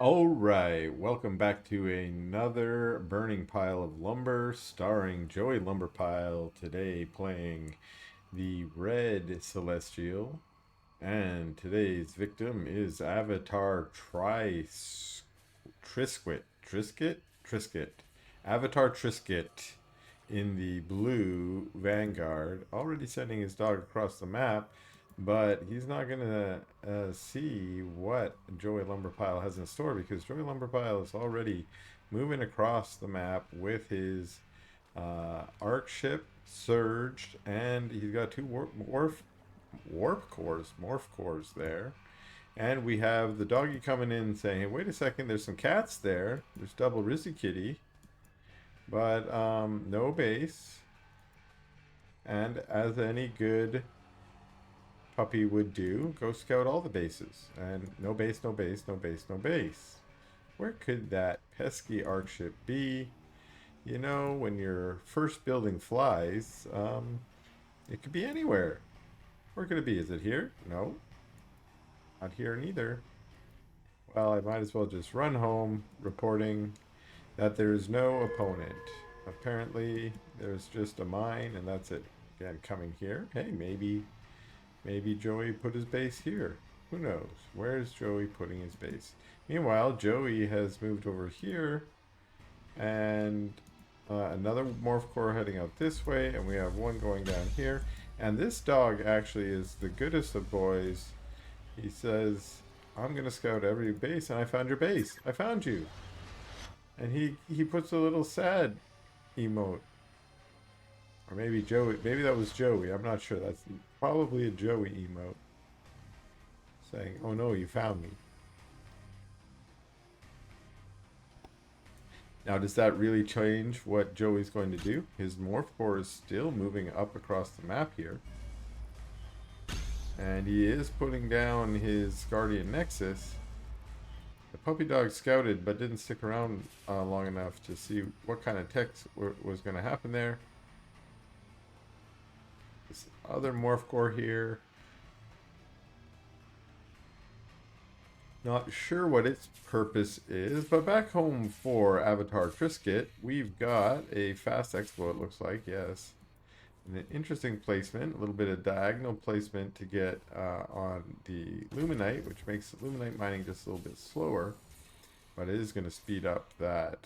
Alright, welcome back to another burning pile of lumber starring Joey Lumberpile. Today playing the red celestial, and today's victim is Avatar Trisket. Avatar Trisket in the blue vanguard, already sending his dog across the map, but he's not gonna see what Joey Lumberpile has in store because Joey Lumberpile is already moving across the map with his arc ship surged, and he's got two morph cores there. And we have the doggy coming in saying, hey, wait a second, there's some cats there. There's double Rizzy Kitty, but no base. And as any good puppy would do, go scout all the bases. And no base, no base, no base, no base. Where could that pesky arc ship be? You know, when your first building flies, it could be anywhere. Where could it be? Is it here? No. Not here neither. Well, I might as well just run home reporting that there is no opponent. Apparently, there's just a mine, and that's it. Again, coming here. Hey, maybe Joey put his base here. Who knows? Where's Joey putting his base? Meanwhile, Joey has moved over here, and another morph core heading out this way, and we have one going down here. And this dog actually is the goodest of boys. He says, I'm going to scout every base, and I found your base. I found you. And he puts a little sad emote. Or maybe Joey, maybe that was Joey. I'm not sure. That's probably a Joey emote. Saying, oh no, you found me. Now, does that really change what Joey's going to do? His morph core is still moving up across the map here. And he is putting down his Guardian Nexus. The puppy dog scouted but didn't stick around long enough to see what kind of text was going to happen there. This other morph core here. Not sure what its purpose is, but back home for Avatar Trisket, we've got a fast expo, it looks like, yes. And an interesting placement, a little bit of diagonal placement to get on the Luminite, which makes Luminite mining just a little bit slower, but it is going to speed up that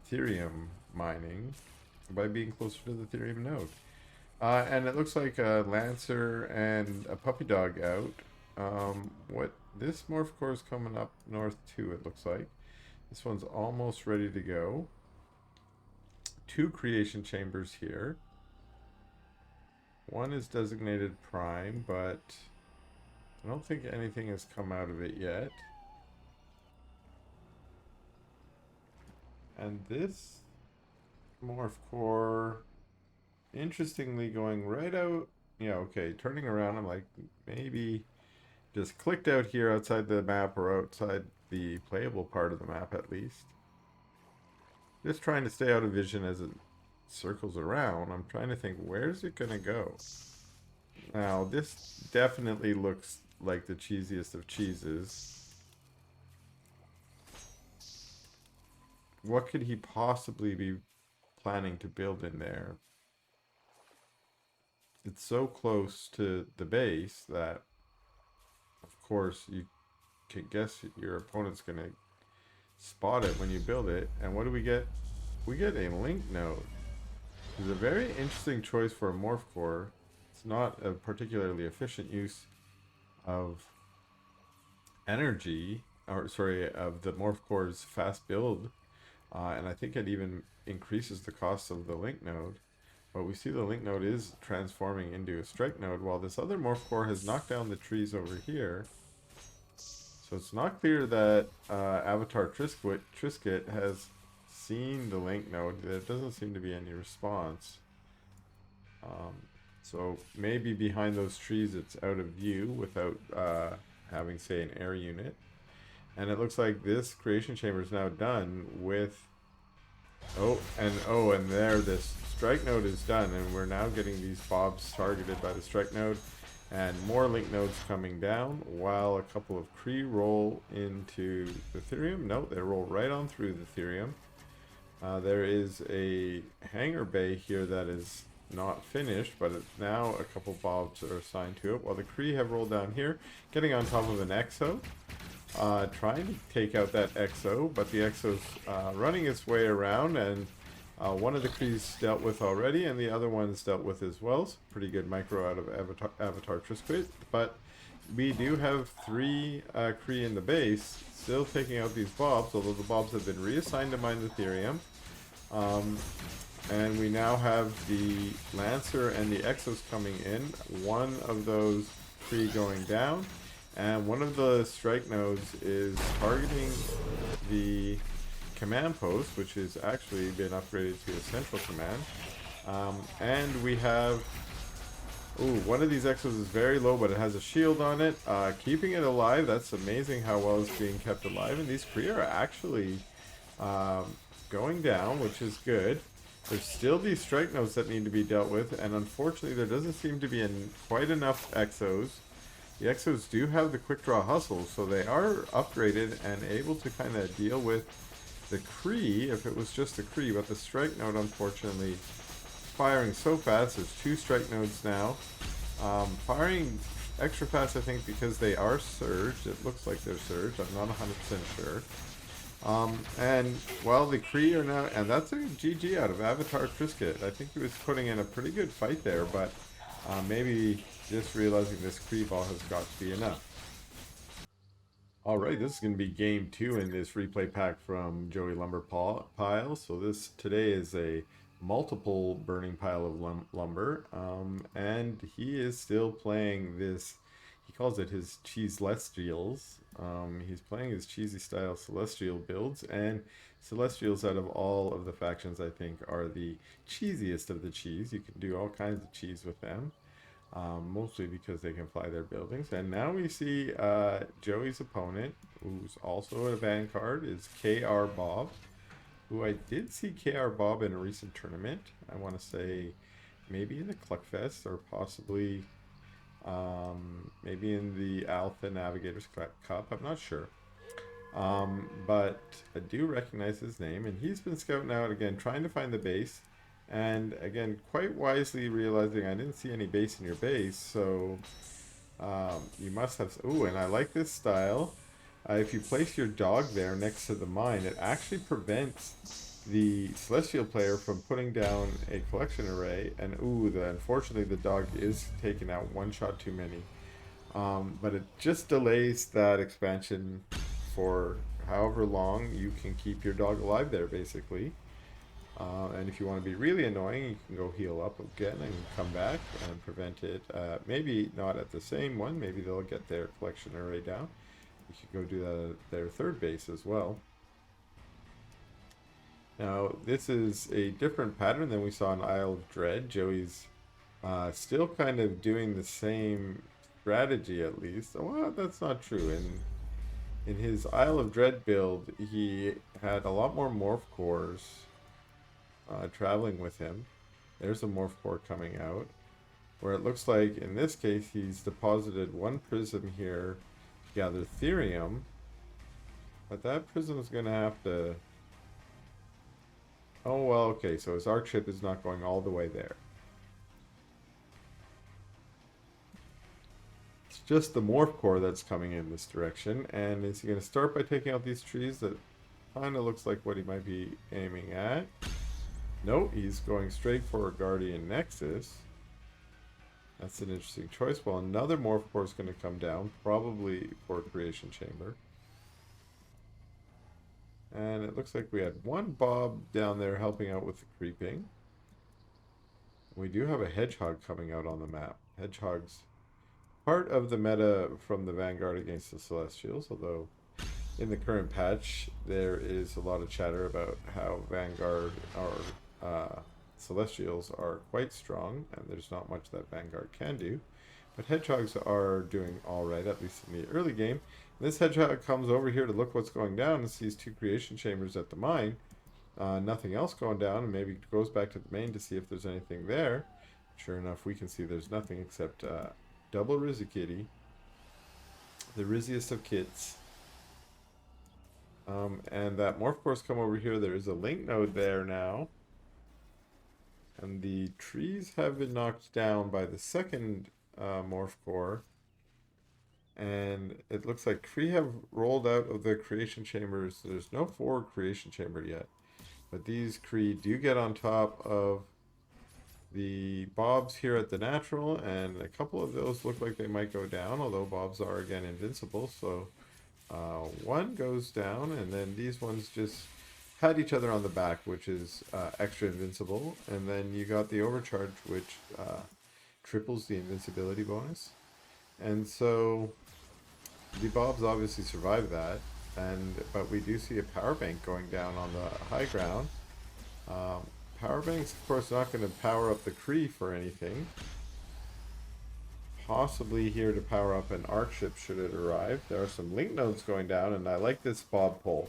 Ethereum mining by being closer to the Ethereum node. And it looks like a Lancer and a puppy dog out. What this morph core is coming up north too, it looks like. This one's almost ready to go. Two creation chambers here. One is designated prime, but I don't think anything has come out of it yet. And this morph core, interestingly, going right out. Yeah, okay, turning around, I'm like, maybe just clicked out here outside the map, or outside the playable part of the map at least. Just trying to stay out of vision as it circles around. I'm trying to think, where's it gonna go? Now, this definitely looks like the cheesiest of cheeses. What could he possibly be planning to build in there? It's so close to the base that, of course, you can guess your opponent's gonna spot it when you build it. And what do we get? We get a link node. It's a very interesting choice for a morph core. It's not a particularly efficient use of energy, or sorry, of the morph core's fast build, and I think it even increases the cost of the link node. But we see the link node is transforming into a strike node, while this other morph core has knocked down the trees over here. So it's not clear that Avatar Trisket has seen the link node. There doesn't seem to be any response. So maybe behind those trees it's out of view without having, say, an air unit. And it looks like this creation chamber is now done with... and there this strike node is done, and we're now getting these bobs targeted by the strike node. And more link nodes coming down while a couple of Kree roll into the Therium. No, they roll right on through the Therium. There is a hangar bay here that is not finished, but it's now a couple bobs are assigned to it. While the Kree have rolled down here, getting on top of an Exo. Trying to take out that Exo, but the Exo's running its way around, and one of the Kree's dealt with already, and the other one's dealt with as well. So pretty good micro out of Avatar Trisquet. But we do have 3 Kree in the base, still taking out these Bobs, although the Bobs have been reassigned to mine the Therium. And we now have the Lancer and the Exos coming in. One of those Kree going down. And one of the strike nodes is targeting the command post, which has actually been upgraded to a central command. And we have... Ooh, one of these Exos is very low, but it has a shield on it. Keeping it alive, that's amazing how well it's being kept alive. And these Kree are actually going down, which is good. There's still these strike nodes that need to be dealt with. And unfortunately, there doesn't seem to be quite enough Exos. The Exos do have the quick draw hustle, so they are upgraded and able to kind of deal with the Kree if it was just a Kree, but the strike node unfortunately firing so fast. There's 2 strike nodes now. Firing extra fast, I think, because they are surged. It looks like they're surged. I'm not 100% sure. And well, the Kree are now, and that's a GG out of Avatar Trisquet. I think he was putting in a pretty good fight there, but maybe just realizing this Kree ball has got to be enough. Alright, this is going to be game 2 in this replay pack from Joey Lumberpile. So this today is a multiple burning pile of lumber, and he is still playing this, he calls it his Cheeselestials. He's playing his cheesy style Celestial builds, and Celestials out of all of the factions I think are the cheesiest of the cheese. You can do all kinds of cheese with them. Mostly because they can fly their buildings. And now we see Joey's opponent, who's also a Vanguard, is KR Bob, who I did see KR Bob in a recent tournament. I want to say maybe in the Cluckfest or possibly maybe in the Alpha Navigators Cup. I'm not sure. But I do recognize his name, and he's been scouting out again, trying to find the base. And again, quite wisely realizing I didn't see any base in your base, so you must have... Ooh, and I like this style. If you place your dog there next to the mine, it actually prevents the Celestial player from putting down a collection array. And ooh, unfortunately the dog is taking out 1 shot too many. But it just delays that expansion for however long you can keep your dog alive there, basically. And if you want to be really annoying, you can go heal up again and come back and prevent it. Maybe not at the same one. Maybe they'll get their collection array down. You could go do that at their 3rd base as well. Now, this is a different pattern than we saw in Isle of Dread. Joey's still kind of doing the same strategy, at least. Well, that's not true. In his Isle of Dread build, he had a lot more morph cores traveling with him. There's a morph core coming out, where it looks like in this case he's deposited 1 prism here to gather Therium, but that prism is going to have to... Oh well, okay, so his arc ship is not going all the way there. It's just the morph core that's coming in this direction. And is he going to start by taking out these trees? That kind of looks like what he might be aiming at. Nope, he's going straight for a Guardian Nexus. That's an interesting choice. Well, another morph core is going to come down, probably for a Creation Chamber. And it looks like we had 1 Bob down there helping out with the creeping. We do have a Hedgehog coming out on the map. Hedgehog's part of the meta from the Vanguard against the Celestials, although in the current patch there is a lot of chatter about how Vanguard or Celestials are quite strong, and there's not much that Vanguard can do. But Hedgehogs are doing alright, at least in the early game. And this Hedgehog comes over here to look what's going down and sees 2 Creation Chambers at the mine. Nothing else going down, and maybe goes back to the main to see if there's anything there. Sure enough, we can see there's nothing except Double Rizzy the rizziest of kits. And that morph core's come over here. There is a link node there now. And the trees have been knocked down by the second morph core. And it looks like Kree have rolled out of the creation chambers. There's no forward creation chamber yet. But these Kree do get on top of the bobs here at the natural, and a couple of those look like they might go down, although bobs are again invincible. So one goes down, and then these ones just had each other on the back, which is extra invincible. And then you got the overcharge, which triples the invincibility bonus. And so the bobs obviously survive that, but we do see a power bank going down on the high ground. Power bank's of course not going to power up the Kree for anything. Possibly here to power up an arc ship should it arrive. There are some link nodes going down, and I like this bob pull.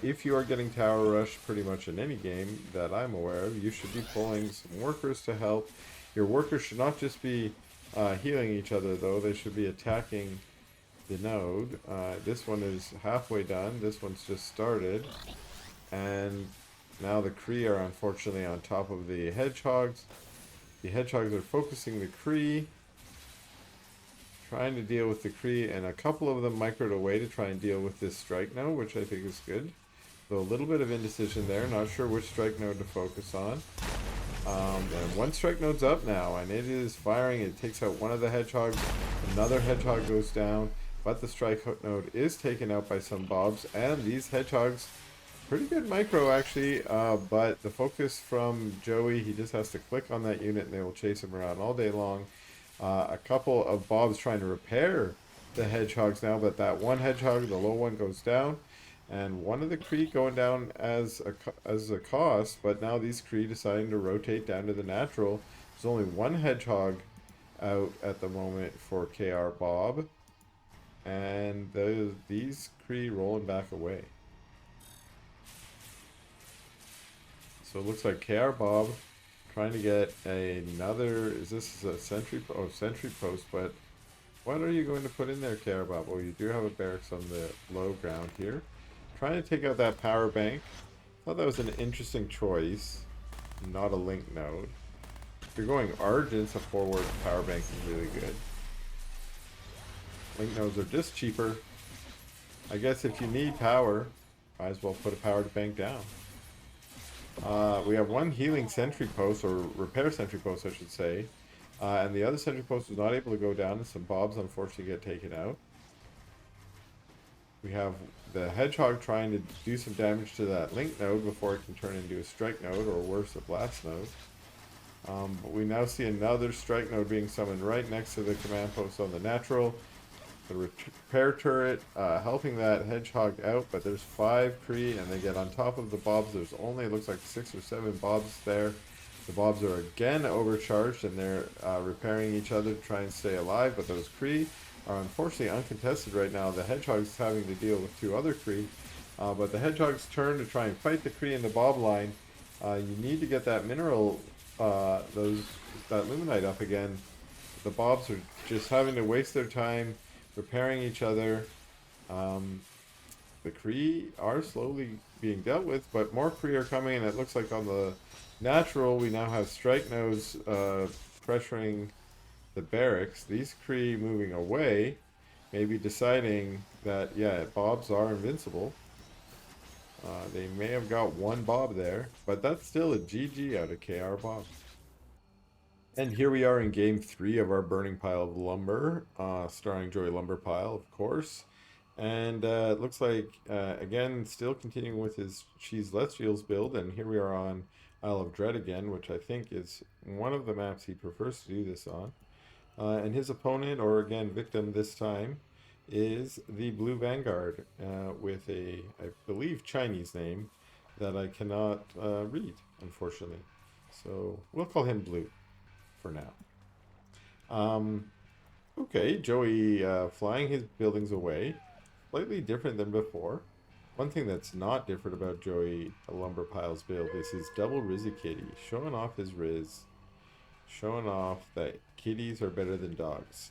If you are getting tower rush pretty much in any game that I'm aware of, you should be pulling some workers to help. Your workers should not just be healing each other though, they should be attacking the node. This one is halfway done, this one's just started, and now the Kree are unfortunately on top of the hedgehogs. The hedgehogs are focusing the Kree, trying to deal with the Kree, and a couple of them microed away to try and deal with this strike node, which I think is good. So a little bit of indecision there, not sure which strike node to focus on. And one strike node's up now, and it is firing. It takes out one of the hedgehogs, another hedgehog goes down, but the strike node is taken out by some bobs, and these hedgehogs, pretty good micro actually, but the focus from Joey, he just has to click on that unit and they will chase him around all day long. A couple of bobs trying to repair the hedgehogs now, but that one hedgehog, the low one, goes down, and one of the Kree going down as a cost, but now these Kree deciding to rotate down to the natural. There's only one hedgehog out at the moment for KR Bob, and these Kree rolling back away. So it looks like KR Bob trying to get another, is this a sentry, sentry post, but what are you going to put in there, KR Bob? Well, you do have a barracks on the low ground here. Trying to take out that power bank. Thought that was an interesting choice, not a link node. If you're going Argents, a forward power bank is really good. Link nodes are just cheaper. I guess if you need power, might as well put a powered bank down. We have one healing sentry post, or repair sentry post I should say, and the other sentry post was not able to go down, and some bobs unfortunately get taken out. We have the hedgehog trying to do some damage to that link node before it can turn into a strike node, or worse, a blast node. But we now see another strike node being summoned right next to the command post on the natural. The repair turret helping that hedgehog out, but there's 5 Kree and they get on top of the bobs. There's only, it looks like 6 or 7 bobs there. The bobs are again overcharged and they're repairing each other to try and stay alive, but those Kree are unfortunately uncontested right now. The hedgehog's having to deal with 2 other Kree, but the hedgehog's turn to try and fight the Kree in the bob line. You need to get that mineral, that luminite up again. The bobs are just having to waste their time repairing each other. The Kree are slowly being dealt with, but more Kree are coming, and it looks like on the natural we now have strike nodes pressuring the barracks. These Kree moving away, maybe deciding that, yeah, bobs are invincible. They may have got one bob there, but that's still a GG out of KR Bob. And here we are in game 3 of our burning pile of lumber, starring Joey Lumberpile, of course. And it looks like, again, still continuing with his Cheese Let's Feels build, and here we are on Isle of Dread again, which I think is one of the maps he prefers to do this on. And his opponent, or again, victim this time, is the Blue Vanguard, with a, I believe, Chinese name that I cannot read, unfortunately. So we'll call him Blue for now. Okay, Joey flying his buildings away. Slightly different than before. One thing that's not different about Joey Lumberpile's build is his double Rizzy Kitty, showing off his Riz. Showing off that kitties are better than dogs.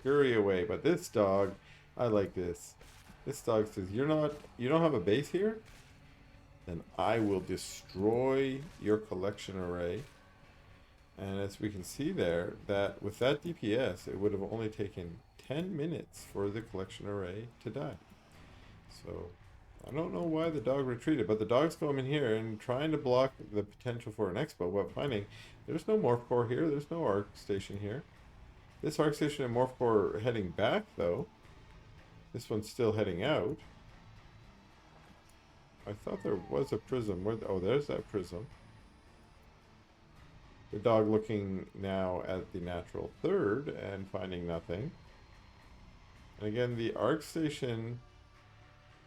Scurry away. But this dog, I like this. This dog says, you don't have a base here? Then I will destroy your collection array. And as we can see there, that with that DPS, it would have only taken 10 minutes for the collection array to die. So, I don't know why the dog retreated, but the dog's coming here and trying to block the potential for an expo, but finding there's no morph core here, there's no arc station here. This arc station and morph core are heading back, though. This one's still heading out. I thought there was a prism. Oh, there's that prism. The dog looking now at the natural third and finding nothing. And again, the arc station.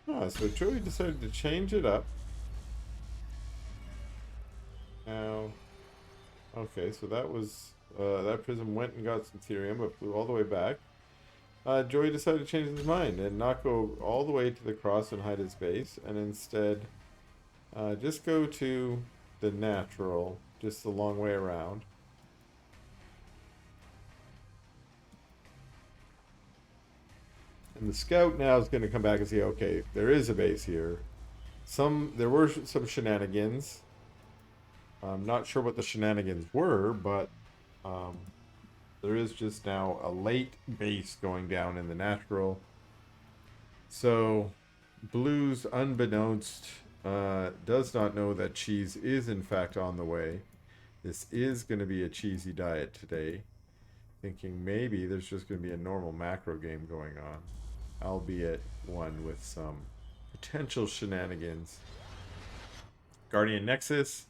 So Joey decided to change it up. Now, okay, so that was that prism went and got some therium, but flew all the way back. Joey decided to change his mind and not go all the way to the cross and hide his base, and instead just go to the natural, just the long way around. And the scout now is going to come back and say, okay, there is a base here. There were some shenanigans. I'm not sure what the shenanigans were, but there is just now a late base going down in the natural. So Blues, unbeknownst, does not know that cheese is in fact on the way. This is going to be a cheesy diet today. Thinking maybe there's just going to be a normal macro game going on, albeit one with some potential shenanigans. Guardian Nexus.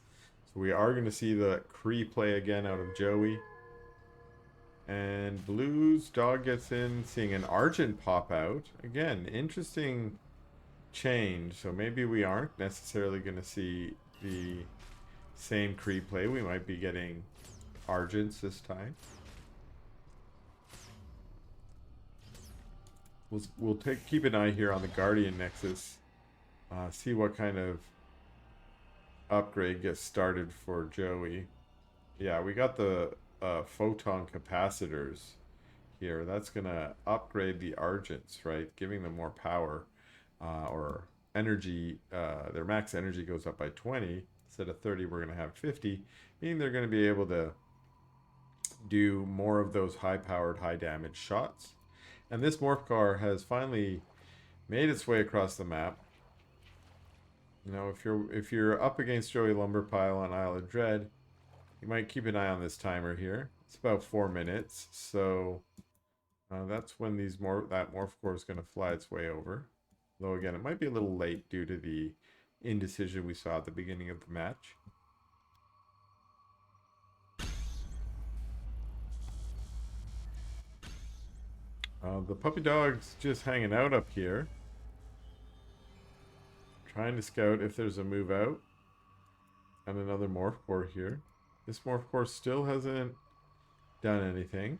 So we are going to see the Kree play again out of Joey. And Blues, dog gets in, seeing an Argent pop out. Again, interesting change. So maybe we aren't necessarily going to see the same Kree play. We might be getting Argents this time. We'll keep an eye here on the Guardian Nexus. See what kind of upgrade gets started for Joey. Yeah, we got the photon capacitors here. That's gonna upgrade the Argents, right? Giving them more power or energy. Their max energy goes up by 20. Instead of 30, we're gonna have 50, meaning they're gonna be able to do more of those high-powered, high-damage shots. And this morph car has finally made its way across the map. You know, if you're up against Joey Lumberpile on Isle of Dread, you might keep an eye on this timer here. It's about 4 minutes, so that's when that morph core is going to fly its way over. Though again, it might be a little late due to the indecision we saw at the beginning of the match. The puppy dog's just hanging out up here, trying to scout if there's a move out. And another morph core here. This morph core still hasn't done anything.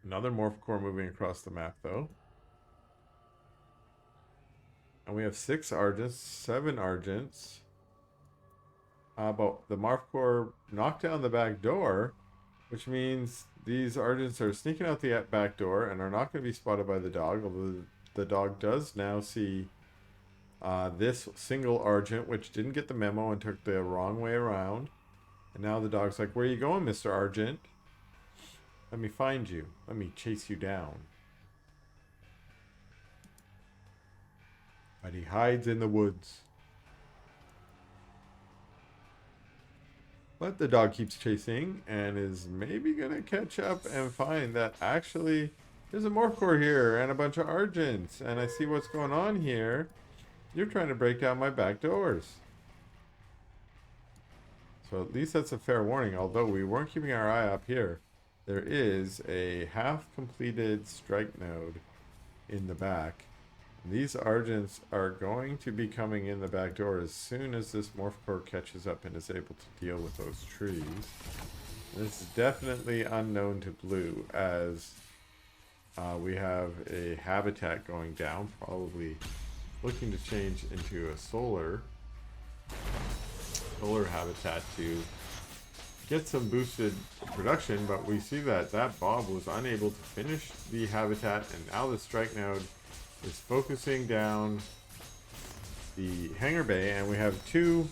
Another morph core moving across the map though. And we have 6 Argents, 7 Argents. But the morph core knocked down the back door, which means these Argents are sneaking out the back door and are not going to be spotted by the dog, although the dog does now see this single Argent, which didn't get the memo and took the wrong way around. And now the dog's like, where are you going, Mr. Argent? Let me find you. Let me chase you down. But he hides in the woods. But the dog keeps chasing and is maybe going to catch up and find that actually there's a morph core here and a bunch of Argents. And I see what's going on here. You're trying to break down my back doors. So at least that's a fair warning, although we weren't keeping our eye up here. There is a half-completed strike node in the back. These Argents are going to be coming in the back door as soon as this morph core catches up and is able to deal with those trees. This is definitely unknown to Blue, as we have a habitat going down, probably looking to change into a solar habitat to get some boosted production, but we see that that Bob was unable to finish the habitat, and now the strike node is focusing down the hangar bay, and we have three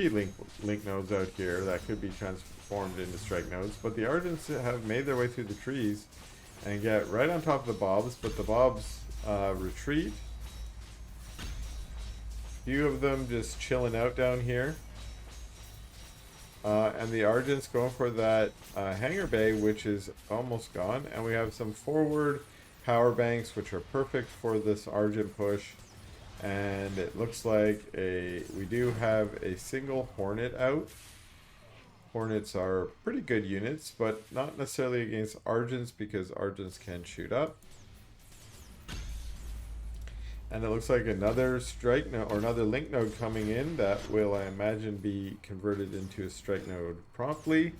link nodes out here that could be transformed into strike nodes, but the Argents have made their way through the trees and get right on top of the Bobs, but the Bobs retreat. Few of them just chilling out down here. And the Argent's going for that hangar bay, which is almost gone. And we have some forward power banks, which are perfect for this Argent push. And it looks like we do have a single Hornet out. Hornets are pretty good units, but not necessarily against Argents because Argents can shoot up. And it looks like another strike node or another link node coming in that will, I imagine, be converted into a strike node promptly.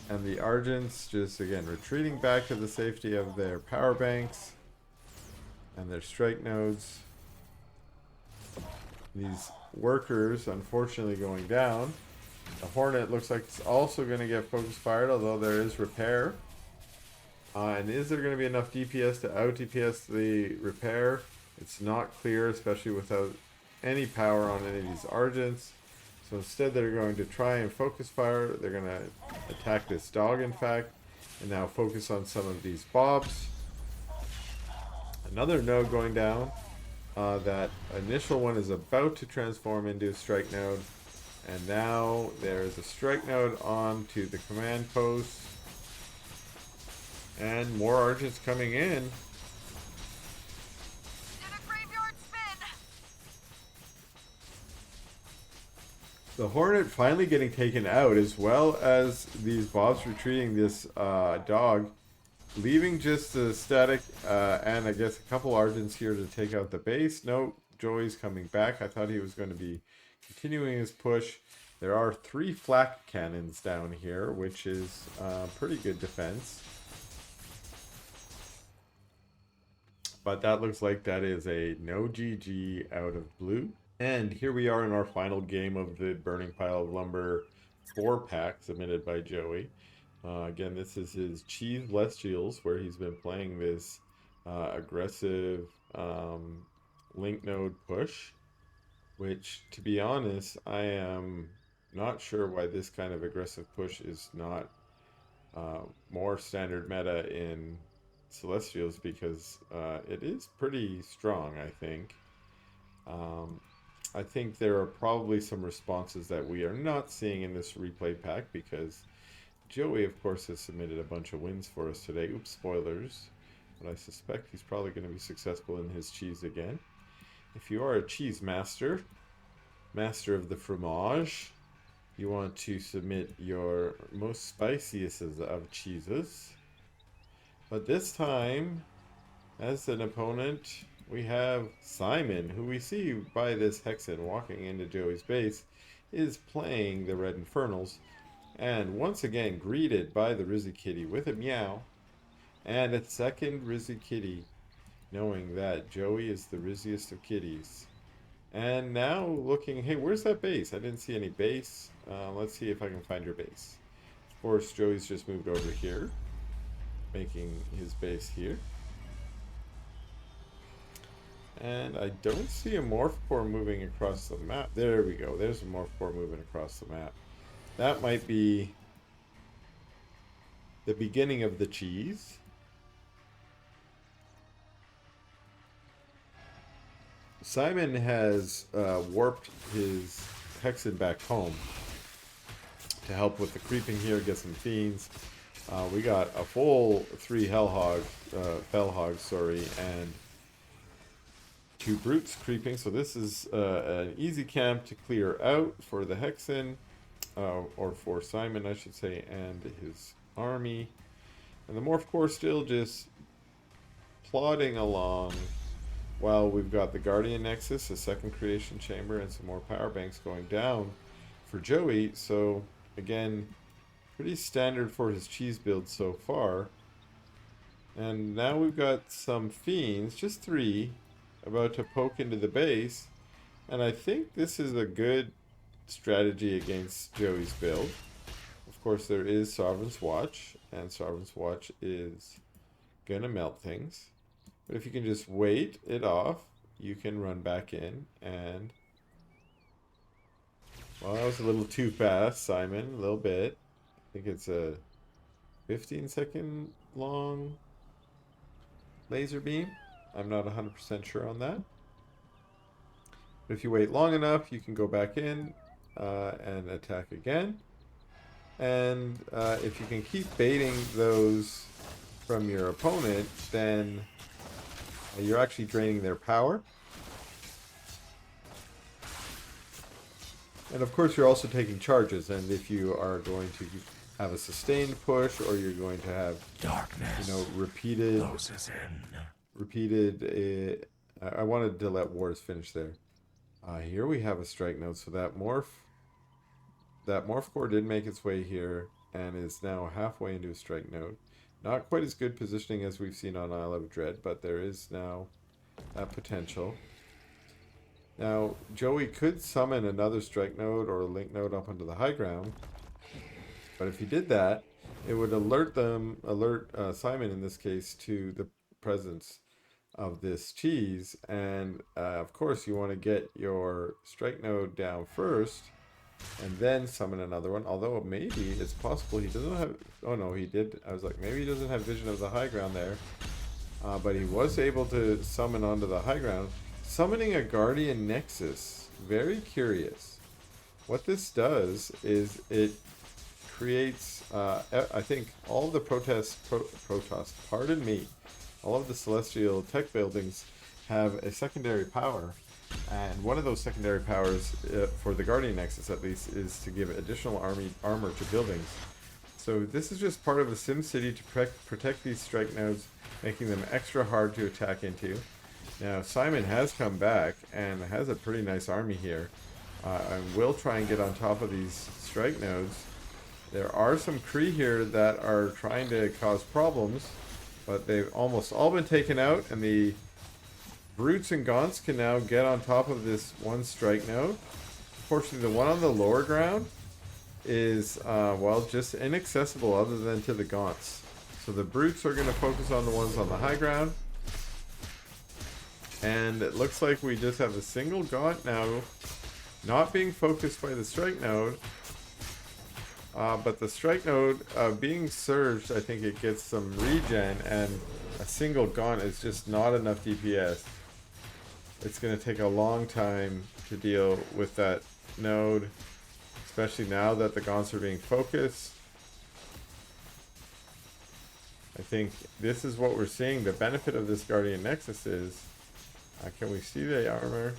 And the Argents just again retreating back to the safety of their power banks and their strike nodes. These workers unfortunately going down. The Hornet looks like it's also going to get focus fired, although there is repair. And is there going to be enough DPS to out DPS the repair? It's not clear, especially without any power on any of these Argents. So instead they're going to try and focus fire. They're going to attack this dog, in fact, and now focus on some of these Bobs. Another node going down. That initial one is about to transform into a strike node. And now there's a strike node on to the command post. And more Argents coming in. Did a graveyard spin. The Hornet finally getting taken out, as well as these Bobs retreating this dog, leaving just the static and I guess a couple Argents here to take out the base. No, Joey's coming back. I thought he was going to be continuing his push. There are 3 flak cannons down here, which is pretty good defense. But that looks like that is a no GG out of blue. And here we are in our final game of the Burning Pile of Lumber 4-pack submitted by Joey. Again, this is his Cheese Celestials, where he's been playing this aggressive link node push. Which, to be honest, I am not sure why this kind of aggressive push is not more standard meta in Celestials, because it is pretty strong, I think. I think there are probably some responses that we are not seeing in this replay pack, because Joey, of course, has submitted a bunch of wins for us today. Oops, spoilers. But I suspect he's probably going to be successful in his cheese again. If you are a cheese master, master of the fromage, you want to submit your most spiciest of cheeses. But this time, as an opponent, we have Simon, who we see by this Hexen walking into Joey's base, is playing the Red Infernals, and once again greeted by the Rizzy Kitty with a meow, and a second Rizzy Kitty, knowing that Joey is the rizziest of kitties. And now looking, hey, where's that base? I didn't see any base. Let's see if I can find your base. Of course, Joey's just moved over here, making his base here. And I don't see a morph core moving across the map. There we go. There's a morph core moving across the map. That might be the beginning of the cheese. Simon has warped his Hexen back home to help with the creeping here, get some fiends. We got a full 3 Fellhogs, sorry, and 2 brutes creeping. So this is an easy camp to clear out for the Hexen, or for Simon, I should say, and his army. And the Morph Core still just plodding along. While we've got the Guardian Nexus, a second creation chamber, and some more power banks going down for Joey. So again, pretty standard for his cheese build so far. And now we've got some fiends, just 3, about to poke into the base. And I think this is a good strategy against Joey's build. Of course, there is Sovereign's Watch, and Sovereign's Watch is gonna melt things. But if you can just wait it off, you can run back in and... Well, that was a little too fast, Simon, a little bit. I think it's a 15-second long laser beam. I'm not 100% sure on that. But if you wait long enough, you can go back in and attack again. And if you can keep baiting those from your opponent, then you're actually draining their power. And of course, you're also taking charges. And if you are going to have a sustained push, or you're going to have, darkness, you know, repeated. I wanted to let Wars finish there. Here we have a strike node, so that morph core did make its way here and is now halfway into a strike node. Not quite as good positioning as we've seen on Isle of Dread, but there is now that potential. Now, Joey could summon another strike node or a link node up onto the high ground, but if he did that, it would alert Simon in this case to the presence of this cheese, and of course you want to get your strike node down first and then summon another one, although maybe it's possible he doesn't have... Oh no, he did. I was like, maybe he doesn't have vision of the high ground there, but he was able to summon onto the high ground, summoning a Guardian Nexus. Very curious. What this does is it creates I think all the all of the celestial tech buildings have a secondary power, and one of those secondary powers for the Guardian Nexus at least is to give additional armor to buildings. So this is just part of a SimCity to protect these strike nodes, making them extra hard to attack into. Now Simon has come back and has a pretty nice army here, and will try and get on top of these strike nodes. There are some Kree here that are trying to cause problems, but they've almost all been taken out, and the Brutes and Gaunts can now get on top of this one strike node. Unfortunately, the one on the lower ground is, well, just inaccessible other than to the Gaunts. So the Brutes are going to focus on the ones on the high ground. And it looks like we just have a single Gaunt now, not being focused by the strike node. But the strike node being surged, I think it gets some regen, and a single Gaunt is just not enough DPS. It's going to take a long time to deal with that node, especially now that the Gaunts are being focused. I think this is what we're seeing. The benefit of this Guardian Nexus is, can we see the armor?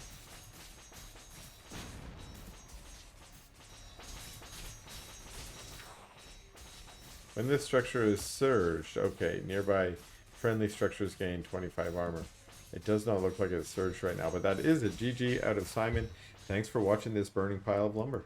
When this structure is surged, okay, nearby friendly structures gain 25 armor. It does not look like it's surged right now, but that is a GG out of Simon. Thanks for watching this burning pile of lumber.